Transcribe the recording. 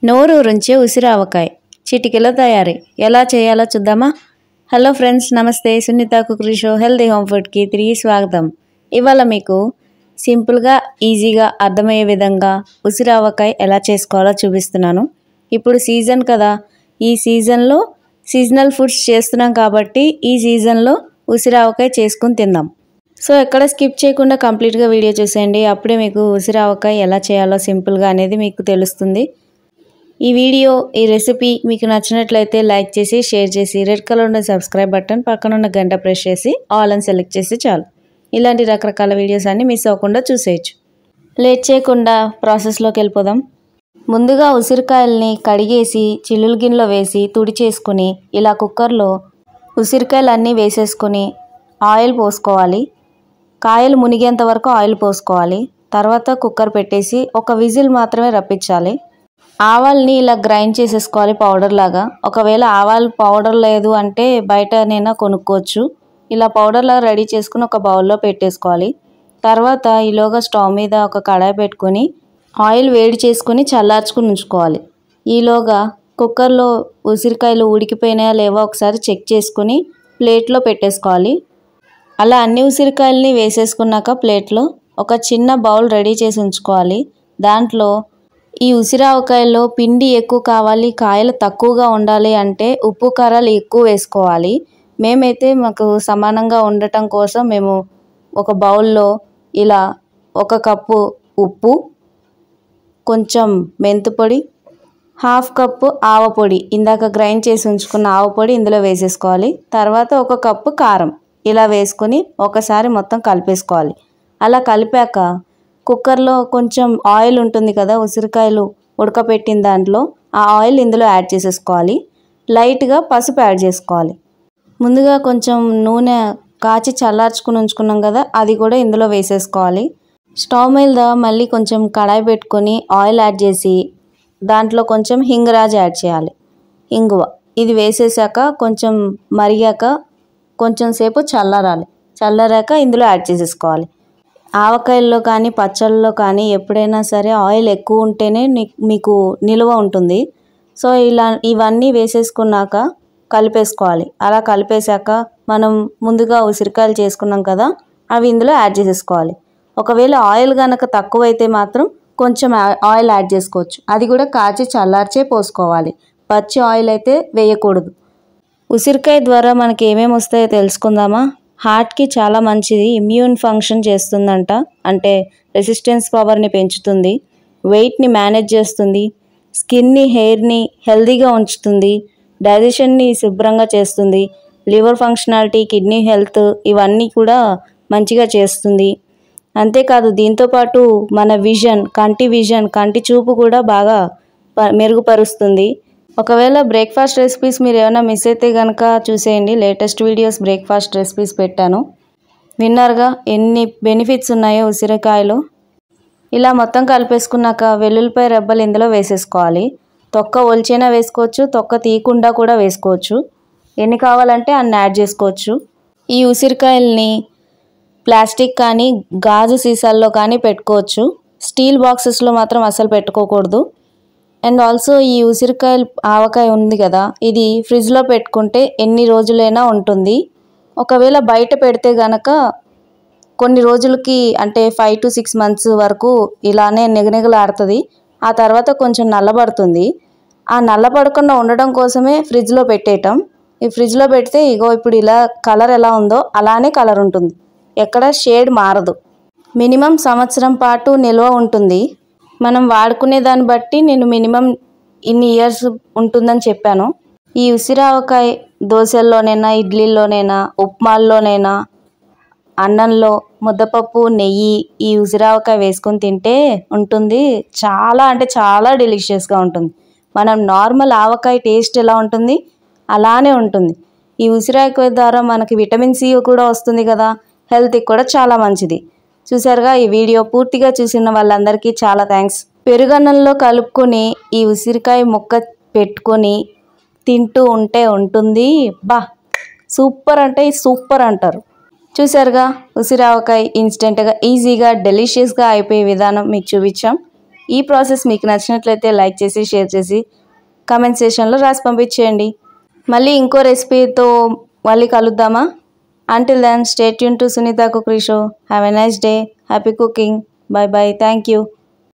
నోరూరించే ఉసిరావకాయ చిటికెలో తయారీ ఎలా చేయాలో చూద్దామా. హలో ఫ్రెండ్స్, నమస్తే. Sunitha cookery show healthy home ఫుడ్కి తిరిగి స్వాగతం. ఇవాళ మీకు సింపుల్గా ఈజీగా అర్థమయ్యే విధంగా ఉసిరావకాయ ఎలా చేసుకోవాలో చూపిస్తున్నాను. ఇప్పుడు సీజన్ కదా, ఈ సీజన్లో సీజనల్ ఫుడ్స్ చేస్తున్నాం కాబట్టి ఈ సీజన్లో ఉసిరావకాయ చేసుకుని తిందాం. సో ఎక్కడ స్కిప్ చేయకుండా కంప్లీట్గా వీడియో చూసేయండి. అప్పుడే మీకు ఉసిరావకాయ ఎలా చేయాలో సింపుల్గా అనేది మీకు తెలుస్తుంది. ఈ వీడియో, ఈ రెసిపీ మీకు నచ్చినట్లయితే లైక్ చేసి, షేర్ చేసి, రెడ్ కలర్ ఉన్న సబ్స్క్రైబ్ బటన్ పక్కన ఉన్న గంట ప్రెస్ చేసి ఆల్ అని సెలెక్ట్ చేసి చాలు. ఇలాంటి రకరకాల వీడియోస్ అన్ని మిస్ అవ్వకుండా చూసేయచ్చు. లేట్ చేయకుండా ప్రాసెస్లోకి వెళ్ళిపోదాం. ముందుగా ఉసిరికాయల్ని కడిగేసి చిల్లుల గిన్నెలో వేసి తుడి చేసుకుని ఇలా కుక్కర్లో ఉసిరికాయలు అన్నీ వేసేసుకొని ఆయిల్ పోసుకోవాలి. కాయలు మునిగేంత వరకు ఆయిల్ పోసుకోవాలి. తర్వాత కుక్కర్ పెట్టేసి ఒక విజిల్ మాత్రమే రప్పించాలి. ఆవాల్ని ఇలా గ్రైండ్ చేసేసుకోవాలి పౌడర్ లాగా. ఒకవేళ ఆవాలు పౌడర్ లేదు అంటే బయటనైనా కొనుక్కోవచ్చు. ఇలా పౌడర్ లాగా రెడీ చేసుకుని ఒక బౌల్లో పెట్టేసుకోవాలి. తర్వాత ఈలోగా స్టవ్ మీద ఒక కడాయి పెట్టుకొని ఆయిల్ వేడి చేసుకుని చల్లార్చుకుని ఉంచుకోవాలి. ఈలోగా కుక్కర్లో ఉసిరికాయలు ఉడికిపోయినాయా లేవో ఒకసారి చెక్ చేసుకుని ప్లేట్లో పెట్టేసుకోవాలి. అలా అన్ని ఉసిరికాయలని వేసేసుకున్నాక ప్లేట్లో ఒక చిన్న బౌల్ రెడీ చేసి ఉంచుకోవాలి. దాంట్లో ఈ ఉసిరావకాయలో పిండి ఎక్కువ కావాలి, కాయలు తక్కువగా ఉండాలి అంటే ఉప్పు కారాలు ఎక్కువ వేసుకోవాలి. మేమైతే మాకు సమానంగా ఉండటం కోసం మేము ఒక బౌల్లో ఇలా 1 కప్పు ఉప్పు, కొంచెం మెంతిపొడి, 1/2 కప్పు ఆవపొడి, ఇందాక గ్రైండ్ చేసి ఉంచుకున్న ఆవపొడి ఇందులో వేసేసుకోవాలి. తర్వాత 1 కప్పు కారం ఇలా వేసుకొని ఒకసారి మొత్తం కలిపేసుకోవాలి. అలా కలిపాక కుక్కర్లో కొంచెం ఆయిల్ ఉంటుంది కదా, ఉసిరికాయలు ఉడకపెట్టిన దాంట్లో ఆ ఆయిల్ ఇందులో యాడ్ చేసేసుకోవాలి. లైట్గా పసుపు యాడ్ చేసుకోవాలి. ముందుగా కొంచెం నూనె కాచి చల్లార్చుకుని ఉంచుకున్నాం కదా, అది కూడా ఇందులో వేసేసుకోవాలి. స్టవ్ మీద మళ్ళీ కొంచెం కడాయి పెట్టుకొని ఆయిల్ యాడ్ చేసి దాంట్లో కొంచెం హింగరాజ్ యాడ్ చేయాలి. ఇంగువ ఇది వేసేసాక కొంచెం మరిగాక కొంచెం సేపు చల్లారాక ఇందులో యాడ్ చేసేసుకోవాలి. ఆవకాయల్లో కానీ పచ్చళ్ళలో కానీ ఎప్పుడైనా సరే ఆయిల్ ఎక్కువ ఉంటేనే మీకు నిల్వ ఉంటుంది. సో ఇవన్నీ వేసేసుకున్నాక కలిపేసుకోవాలి. అలా కలిపేశాక మనం ముందుగా ఉసిరికాయలు చేసుకున్నాం కదా, అవి ఇందులో యాడ్ చేసేసుకోవాలి. ఒకవేళ ఆయిల్ కనుక తక్కువైతే మాత్రం కొంచెం ఆయిల్ యాడ్ చేసుకోవచ్చు. అది కూడా కాచి చల్లార్చే పోసుకోవాలి. పచ్చి ఆయిల్ అయితే వేయకూడదు. ఉసిరికాయ ద్వారా మనకి ఏమేమి వస్తాయో తెలుసుకుందామా. హార్ట్కి చాలా మంచిది, ఇమ్యూన్ ఫంక్షన్ చేస్తుందంట, అంటే రెసిస్టెన్స్ పవర్ని పెంచుతుంది, వెయిట్ని మేనేజ్ చేస్తుంది, స్కిన్ని హెయిర్ని హెల్తీగా ఉంచుతుంది, డైజెషన్ని శుభ్రంగా చేస్తుంది, లివర్ ఫంక్షనాలిటీ, కిడ్నీ హెల్త్ ఇవన్నీ కూడా మంచిగా చేస్తుంది. అంతేకాదు దీంతోపాటు మన కంటి చూపు కూడా బాగా మెరుగుపరుస్తుంది. ఒకవేళ బ్రేక్ఫాస్ట్ రెసిపీస్ మీరు ఏమైనా మిస్ అయితే కనుక చూసేయండి. లేటెస్ట్ వీడియోస్ బ్రేక్ఫాస్ట్ రెసిపీస్ పెట్టాను. విన్నారుగా ఎన్ని బెనిఫిట్స్ ఉన్నాయో ఉసిరికాయలు. ఇలా మొత్తం కలిపేసుకున్నాక వెల్లుల్లిపాయ రెబ్బలు ఇందులో వేసేసుకోవాలి. తొక్క ఒలిచైనా వేసుకోవచ్చు, తొక్క తీయకుండా కూడా వేసుకోవచ్చు. ఎన్ని కావాలంటే అన్ని యాడ్ చేసుకోవచ్చు. ఈ ఉసిరికాయల్ని ప్లాస్టిక్ కానీ గాజు సీసాల్లో కానీ పెట్టుకోవచ్చు. స్టీల్ బాక్సెస్లో మాత్రం అసలు పెట్టుకోకూడదు. అండ్ ఆల్సో ఈ ఆవకాయ ఉంది కదా, ఇది ఫ్రిడ్జ్లో పెట్టుకుంటే ఎన్ని రోజులైనా ఉంటుంది. ఒకవేళ బయట పెడితే గనక కొన్ని రోజులకి, అంటే 5 to 6 months వరకు ఇలానే నిగనిగలాడుతుంది. ఆ తర్వాత కొంచెం నల్లబడుతుంది. ఆ నల్లబడకుండా ఉండడం కోసమే ఫ్రిడ్జ్లో పెట్టేయటం. ఈ ఫ్రిడ్జ్లో పెడితే ఇప్పుడు ఇలా కలర్ ఎలా ఉందో అలానే కలర్ ఉంటుంది, ఎక్కడ షేడ్ మారదు. మినిమం సంవత్సరం పాటు నిల్వ ఉంటుంది. మనం వాడుకునే దాన్ని బట్టి నేను మినిమం ఇన్ని ఇయర్స్ ఉంటుందని చెప్పాను. ఈ ఉసిరావకాయ దోశల్లోనైనా, ఇడ్లీల్లోనైనా, ఉప్మాల్లోనైనా, అన్నంలో ముద్దపప్పు, నెయ్యి ఈ ఉసిరావకాయ వేసుకొని తింటే ఉంటుంది చాలా, అంటే చాలా డెలిషియస్గా ఉంటుంది. మనం నార్మల్ ఆవకాయ టేస్ట్ ఎలా ఉంటుంది అలానే ఉంటుంది. ఈ ఉసిరావకాయ ద్వారా మనకి విటమిన్ సి కూడా వస్తుంది కదా, హెల్త్కి కూడా చాలా మంచిది. చూసారుగా, ఈ వీడియో పూర్తిగా చూసిన వాళ్ళందరికీ చాలా థ్యాంక్స్. పెరుగన్నంలో కలుపుకొని ఈ ఉసిరికాయ ముక్క పెట్టుకొని తింటూ ఉంటే ఉంటుంది సూపర్, అంటే సూపర్ అంటారు. చూసారుగా, ఉసిరావకాయ ఇన్స్టెంట్గా ఈజీగా డెలిషియస్గా అయిపోయే విధానం మీకు చూపించాం. ఈ ప్రాసెస్ మీకు నచ్చినట్లయితే లైక్ చేసి షేర్ చేసి కామెంట్ సెక్షన్లో రాసి పంపించేయండి. మళ్ళీ ఇంకో రెసిపీతో మళ్ళీ కలుద్దామా? Until then, stay tuned to Sunita Cookery Show. Have a nice day. Happy cooking. Bye bye. Thank you.